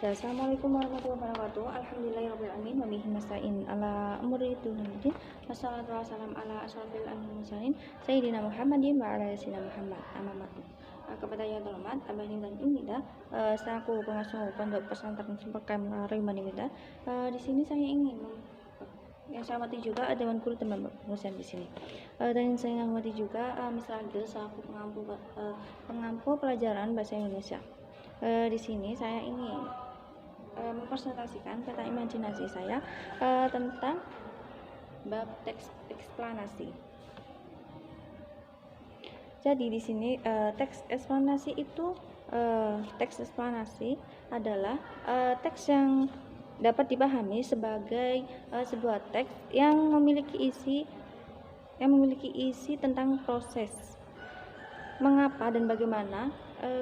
Assalamualaikum warahmatullahi wabarakatuh. Alhamdulillahirabbil alamin wa bihi nasta'in ala umuri dunyadin. Wassalatu wassalamu ala asyrofil anbiya'i mursalin sayyidina Muhammadin wa ala sayyidina Muhammad. Amma ba'du. Kepada yang terhormat Abah dan Indah, selaku pengasuh Pondok Pesantren Sempakam Rimanimida, di sini saya ingin yang saya hormati juga Dewan Guru teman dosen di sini, dan saya hormati juga Mr. Agil selaku pengampu pelajaran bahasa Indonesia. Di sini saya ingin mempresentasikan kata imajinasi saya tentang bab teks eksplanasi. Jadi di sini teks eksplanasi itu teks eksplanasi adalah teks yang dapat dipahami sebagai sebuah teks yang memiliki isi tentang proses mengapa dan bagaimana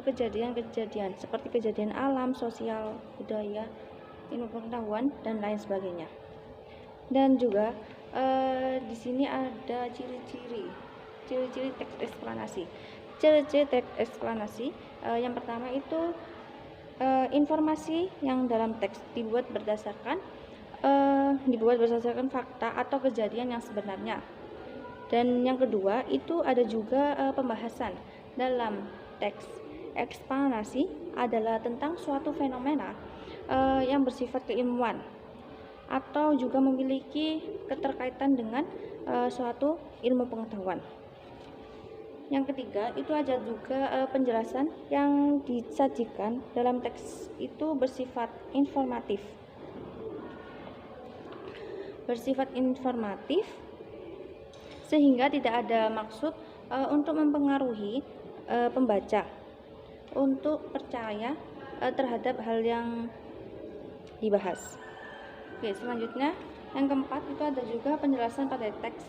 kejadian-kejadian seperti kejadian alam, sosial, budaya, ilmu pengetahuan dan lain sebagainya. Dan juga di sini ada ciri-ciri teks eksplanasi. Ciri-ciri teks eksplanasi yang pertama itu informasi yang dalam teks dibuat berdasarkan fakta atau kejadian yang sebenarnya. Dan yang kedua itu ada juga pembahasan dalam teks eksplanasi adalah tentang suatu fenomena yang bersifat keilmuan atau juga memiliki keterkaitan dengan suatu ilmu pengetahuan. Yang ketiga itu ada juga penjelasan yang disajikan dalam teks itu bersifat informatif sehingga tidak ada maksud untuk mempengaruhi pembaca untuk percaya terhadap hal yang dibahas. Oke, selanjutnya yang keempat itu ada juga penjelasan pada teks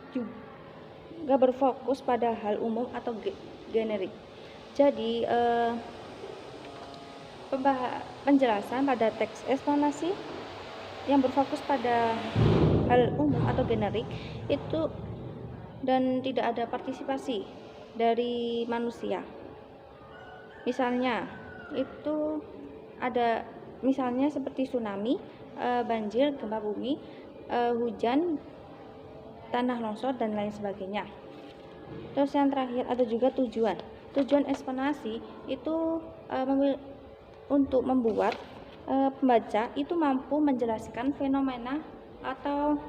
juga berfokus pada hal umum atau generik. Jadi penjelasan pada teks eksplanasi yang berfokus pada hal umum atau generik itu dan tidak ada partisipasi dari manusia. Misalnya itu ada seperti tsunami, banjir, gempa bumi, hujan, tanah longsor dan lain sebagainya. Terus yang terakhir ada juga tujuan eksplanasi itu untuk membuat pembaca itu mampu menjelaskan fenomena atau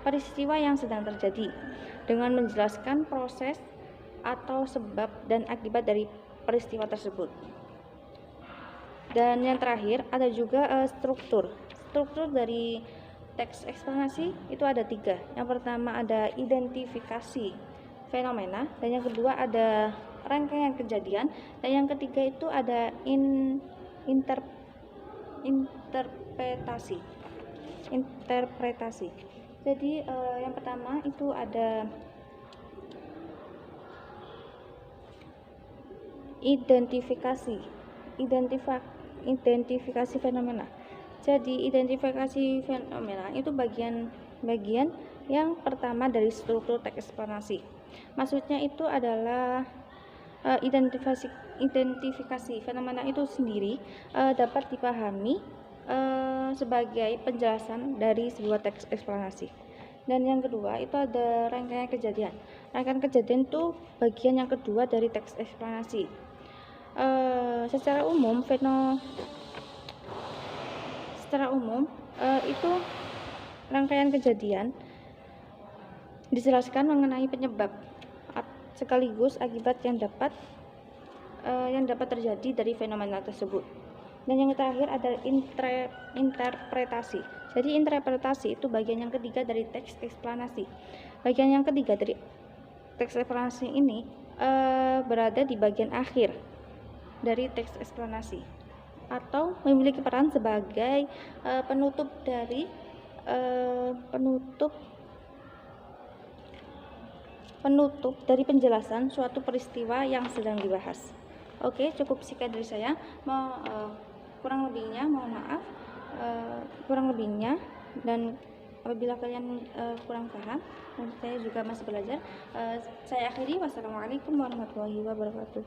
peristiwa yang sedang terjadi dengan menjelaskan proses atau sebab dan akibat dari peristiwa tersebut. Dan yang terakhir ada juga struktur dari teks eksplanasi itu ada 3. Yang pertama ada identifikasi fenomena, dan yang kedua ada rangkaian kejadian, dan yang ketiga itu ada interpretasi. Jadi yang pertama itu ada identifikasi fenomena. Jadi identifikasi fenomena itu bagian yang pertama dari struktur teks eksplanasi. Maksudnya itu adalah identifikasi fenomena itu sendiri dapat dipahami sebagai penjelasan dari sebuah teks eksplanasi. Dan yang kedua itu ada rangkaian kejadian. Rangkaian kejadian itu bagian yang kedua dari teks eksplanasi. Secara umum itu rangkaian kejadian dijelaskan mengenai penyebab sekaligus akibat yang dapat terjadi dari fenomena tersebut. Dan yang terakhir ada interpretasi. Jadi interpretasi itu bagian yang ketiga dari teks eksplanasi. Bagian yang ketiga dari teks eksplanasi ini berada di bagian akhir dari teks eksplanasi atau memiliki peran sebagai penutup dari penjelasan suatu peristiwa yang sedang dibahas. Oke, cukup sekian dari saya. Kurang lebihnya mohon maaf. Dan Apabila kalian kurang paham dan saya juga masih belajar, saya akhiri. Wassalamualaikum warahmatullahi wabarakatuh.